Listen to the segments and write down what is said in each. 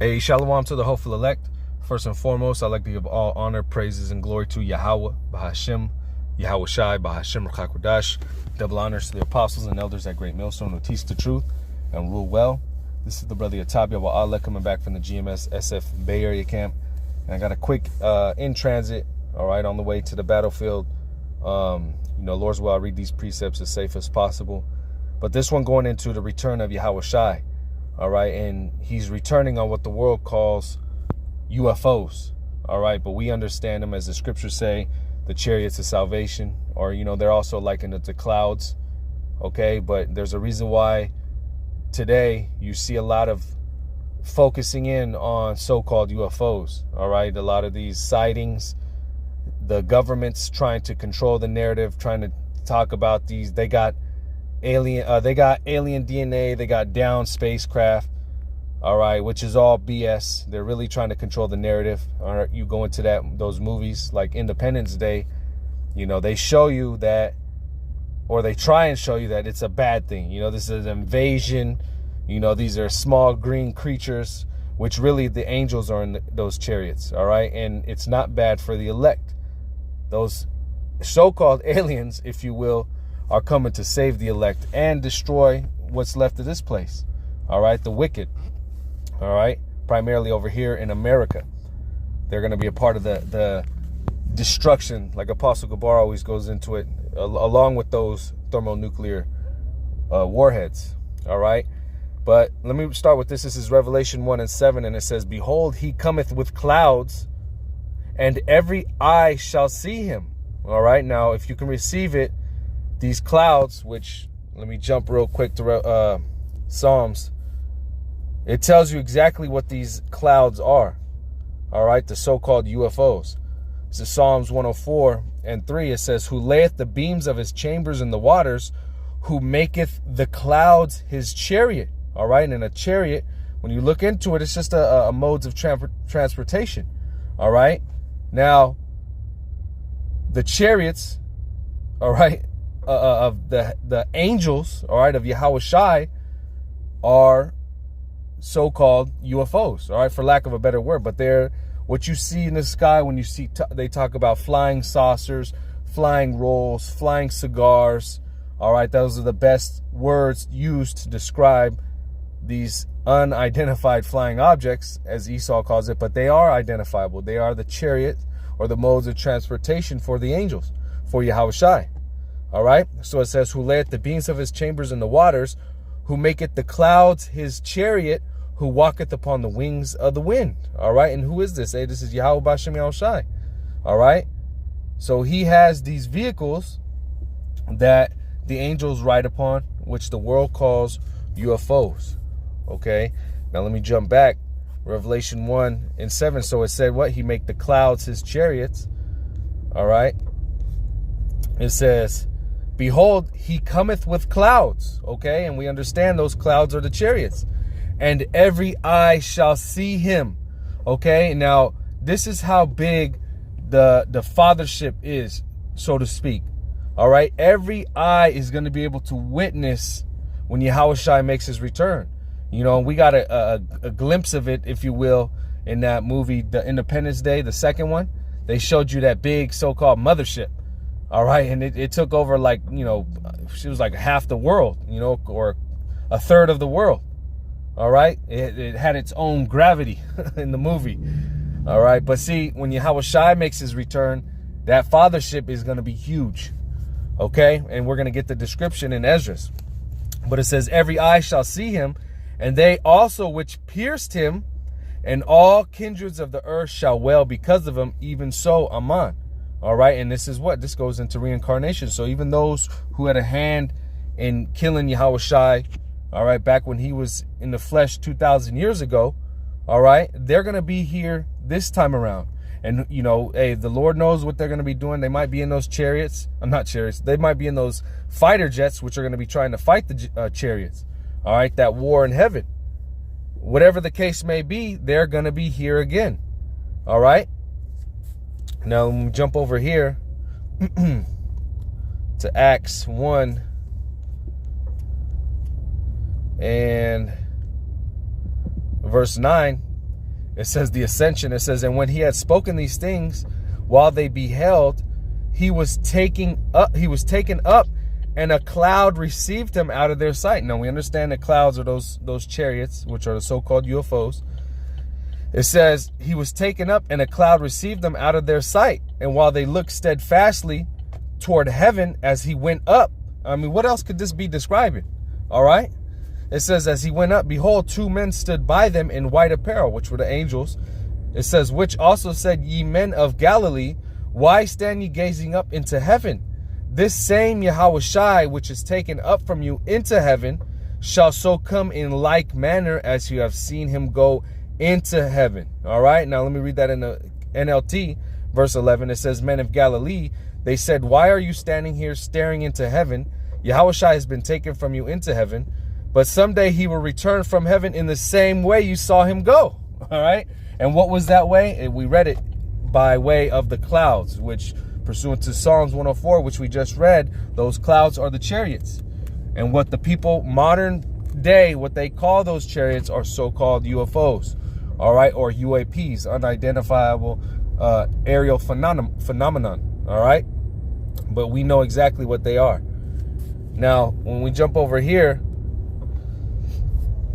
Hey, shalom to the hopeful elect. First and foremost, I'd like to give all honor, praises, and glory to Yahweh, Bahashem, Yahawashi, Bahashem, Rakakwadash. Double honors to the apostles and elders at Great Millstone who teach the truth and rule well. This is the brother Yatabia Wa'ala coming back from the GMS SF Bay Area camp. And I got a quick in transit, all right, on the way to the battlefield. Lord's will, I'll read these precepts as safe as possible. But this one going into the return of Yahawashi. All right, and he's returning on what the world calls UFOs. All right, but we understand them as the scriptures say, the chariots of salvation, or they're also likened to clouds. Okay, but there's a reason why today you see a lot of focusing in on so-called UFOs. All right, a lot of these sightings, the government's trying to control the narrative, trying to talk about these. They got alien DNA, they got down spacecraft, all right, which is all BS. They're really trying to control the narrative. All right, you go into those movies like Independence Day, they show you that, or they try and show you that it's a bad thing. This is an invasion. These are small green creatures, which really the angels are in those chariots, all right, and it's not bad for the elect. Those so-called aliens, if you will, are coming to save the elect and destroy what's left of this place. All right, the wicked. All right, primarily over here in America. They're going to be a part of the destruction, like Apostle Gabar always goes into it, along with those thermonuclear warheads. All right, but let me start with this. This is Revelation 1:7, and it says, "Behold, he cometh with clouds, and every eye shall see him." All right, now if you can receive it, these clouds, which, let me jump real quick to Psalms. It tells you exactly what these clouds are. All right, the so-called UFOs. This is Psalms 104:3. It says, "Who layeth the beams of his chambers in the waters, who maketh the clouds his chariot." All right, and a chariot, when you look into it, it's just a modes of transportation. All right, now the chariots, all right, of the angels, all right, of Yahawashi, are so-called UFOs, all right, for lack of a better word. But they're what you see in the sky when you see they talk about flying saucers, flying rolls, flying cigars. All right, those are the best words used to describe these unidentified flying objects, as Esau calls it, but they are identifiable. They are the chariot or the modes of transportation for the angels, for Yahawashi. All right, so it says, "Who layeth the beams of his chambers in the waters, who maketh the clouds his chariot, who walketh upon the wings of the wind." All right, and who is this? Hey, this is Yahweh Bashem Yahawashi. All right, so he has these vehicles that the angels ride upon, which the world calls UFOs. Okay, now let me jump back. Revelation 1:7. So it said what? He make the clouds his chariots. All right, it says, "Behold, he cometh with clouds." Okay, and we understand those clouds are the chariots. "And every eye shall see him." Okay, now this is how big the fathership is, so to speak. All right, every eye is going to be able to witness when Yahawashi makes his return. We got a glimpse of it, if you will, in that movie, the Independence Day, the second one. They showed you that big so-called mothership. All right, and it took over she was like half the world, or a third of the world. All right, it had its own gravity in the movie. All right, but see, when Yahawashi makes his return, that fathership is going to be huge. Okay, and we're going to get the description in Esdras. But it says, "Every eye shall see him, and they also which pierced him, and all kindreds of the earth shall wail because of him, even so, Amen." All right, and this is what? This goes into reincarnation. So even those who had a hand in killing Yahawashi, all right, back when he was in the flesh 2,000 years ago, all right, they're going to be here this time around. And, hey, the Lord knows what they're going to be doing. They might be in those chariots. Not chariots. They might be in those fighter jets, which are going to be trying to fight the chariots. All right, that war in heaven. Whatever the case may be, they're going to be here again. All right. Now, let me jump over here to Acts 1 and verse 9. It says the ascension. It says, and when he had spoken these things, while they beheld, he was taken up, and a cloud received him out of their sight. Now we understand that clouds are those chariots, which are the so-called UFOs. It says he was taken up, and a cloud received them out of their sight. And while they looked steadfastly toward heaven as he went up. I mean, what else could this be describing? All right. It says, as he went up, behold, two men stood by them in white apparel, which were the angels. It says, which also said, ye men of Galilee, why stand ye gazing up into heaven? This same Yahawashi, which is taken up from you into heaven, shall so come in like manner as you have seen him go into heaven. All right. Now let me read that in the NLT, verse 11. It says, men of Galilee, they said, why are you standing here staring into heaven? Yahawashi has been taken from you into heaven, but someday he will return from heaven in the same way you saw him go. All right. And what was that way? We read it by way of the clouds, which pursuant to Psalms 104, which we just read, those clouds are the chariots. And what the people modern day, what they call those chariots are so-called UFOs. All right. Or UAPs, unidentifiable aerial phenomenon. All right. But we know exactly what they are. Now, when we jump over here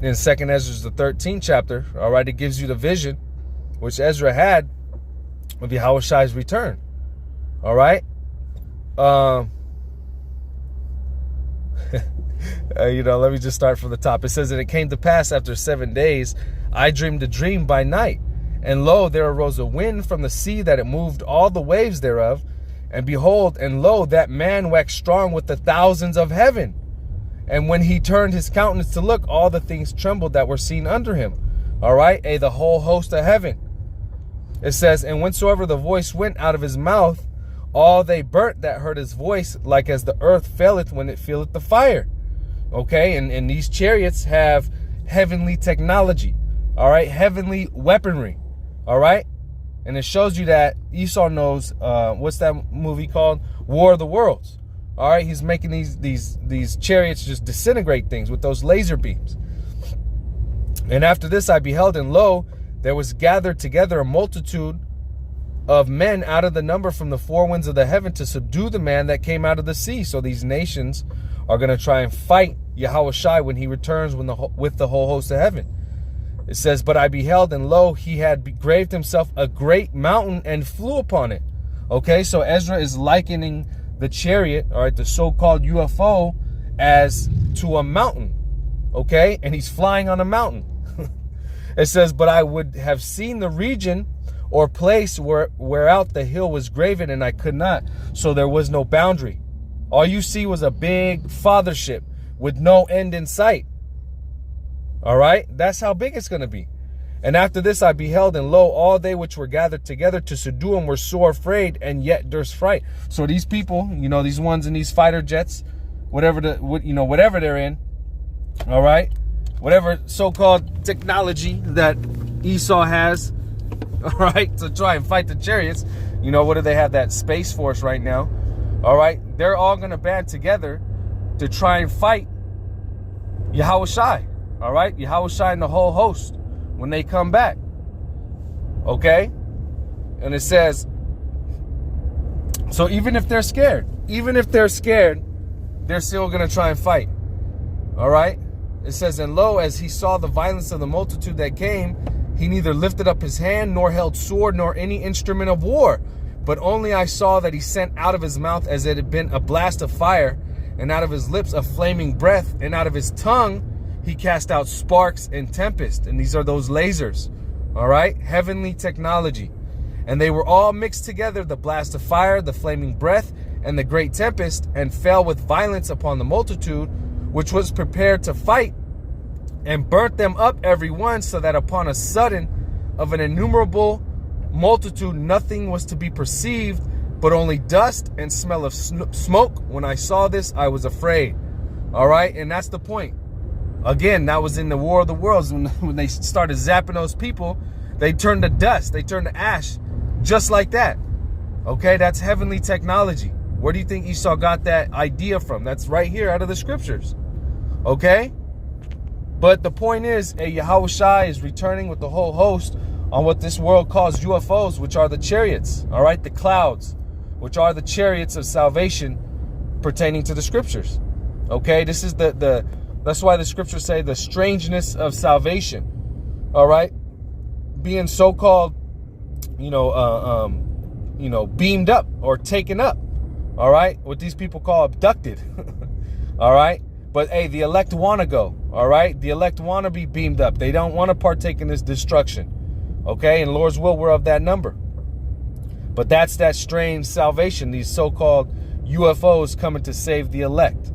in 2nd Ezra, the 13th chapter, all right, it gives you the vision which Ezra had of Yahawashi's return. All right. Let me just start from the top. It says, and it came to pass after 7 days, I dreamed a dream by night. And lo, there arose a wind from the sea that it moved all the waves thereof. And behold, and lo, that man waxed strong with the thousands of heaven. And when he turned his countenance to look, all the things trembled that were seen under him. All right, the whole host of heaven. It says, and whensoever the voice went out of his mouth, all they burnt that heard his voice, like as the earth faileth when it feeleth the fire. Okay, and these chariots have heavenly technology. All right, heavenly weaponry. All right. And it shows you that Esau knows, what's that movie called? War of the Worlds. All right. He's making these chariots just disintegrate things with those laser beams. And after this I beheld, and lo, there was gathered together a multitude of men out of the number from the four winds of the heaven to subdue the man that came out of the sea. So these nations are going to try and fight Yahawashi when he returns with the whole host of heaven. It says, but I beheld, and lo, he had graved himself a great mountain and flew upon it. Okay, so Ezra is likening the chariot, all right, the so-called UFO, as to a mountain. Okay, and he's flying on a mountain. It says, but I would have seen the region or place whereout the hill was graven, and I could not. So there was no boundary. All you see was a big fathership with no end in sight. All right, that's how big it's going to be. And after this I beheld, and lo, all they which were gathered together to subdue him were sore afraid, and yet durst fright. So these people, these ones in these fighter jets, whatever they're in, all right, whatever so-called technology that Esau has, all right, to try and fight the chariots. What do they have? That Space Force right now. All right, they're all going to band together to try and fight Yahawashi. All right, Yahawashi and the whole host when they come back. Okay, and it says, so even if they're scared, they're still going to try and fight. All right, it says, and lo, as he saw the violence of the multitude that came, he neither lifted up his hand, nor held sword, nor any instrument of war. But only I saw that he sent out of his mouth as it had been a blast of fire, and out of his lips a flaming breath, and out of his tongue he cast out sparks and tempest. And these are those lasers. All right, heavenly technology. And they were all mixed together, the blast of fire, the flaming breath, and the great tempest, and fell with violence upon the multitude, which was prepared to fight, and burnt them up every one, so that upon a sudden of an innumerable multitude nothing was to be perceived, but only dust and smell of smoke. When I saw this, I was afraid. All right, and that's the point. Again, that was in the War of the Worlds. When they started zapping those people, they turned to dust, they turned to ash, just like that. Okay, that's heavenly technology. Where do you think Esau got that idea from? That's right here out of the scriptures. Okay, but the point is, Yahawashi is returning with the whole host on what this world calls UFOs, which are the chariots, all right, the clouds, which are the chariots of salvation pertaining to the scriptures. Okay, this is that's why the scriptures say the strangeness of salvation, all right, being so-called, beamed up or taken up, all right, what these people call abducted, all right. But hey, the elect want to go, all right? The elect want to be beamed up. They don't want to partake in this destruction, okay? And Lord's will, we're of that number. But that's that strange salvation, these so-called UFOs coming to save the elect,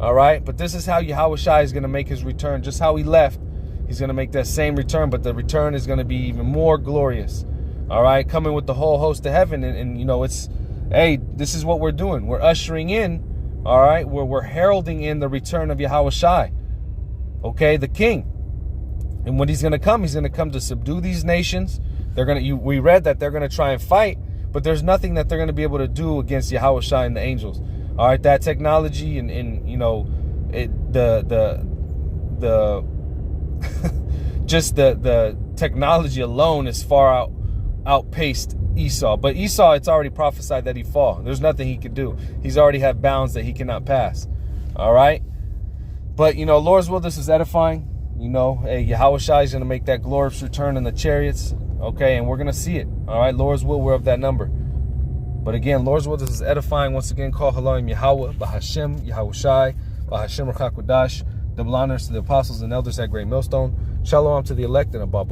all right? But this is how Yahawashi is going to make his return. Just how he left, he's going to make that same return, but the return is going to be even more glorious, all right? Coming with the whole host of heaven, and it's, hey, this is what we're doing. We're ushering in, all right, we're heralding in the return of Yahawashi, okay, the king. And when he's going to come to subdue these nations. We read that they're going to try and fight, but there's nothing that they're going to be able to do against Yahawashi and the angels. All right, that technology and just the technology alone is far outpaced Esau. But Esau, it's already prophesied that he fall. There's nothing he could do. He's already have bounds that he cannot pass. All right. But, Lord's will, this is edifying. Hey, Yahawashi is going to make that glorious return in the chariots. Okay. And we're going to see it. All right. Lord's will, we're of that number. But again, Lord's will, this is edifying. Once again, call Halayim Yahweh, Bahashem, Yahawashi, Bahashem Rakakwadash. Double honors to the apostles and elders at Great Millstone. Shalom to the elect and above.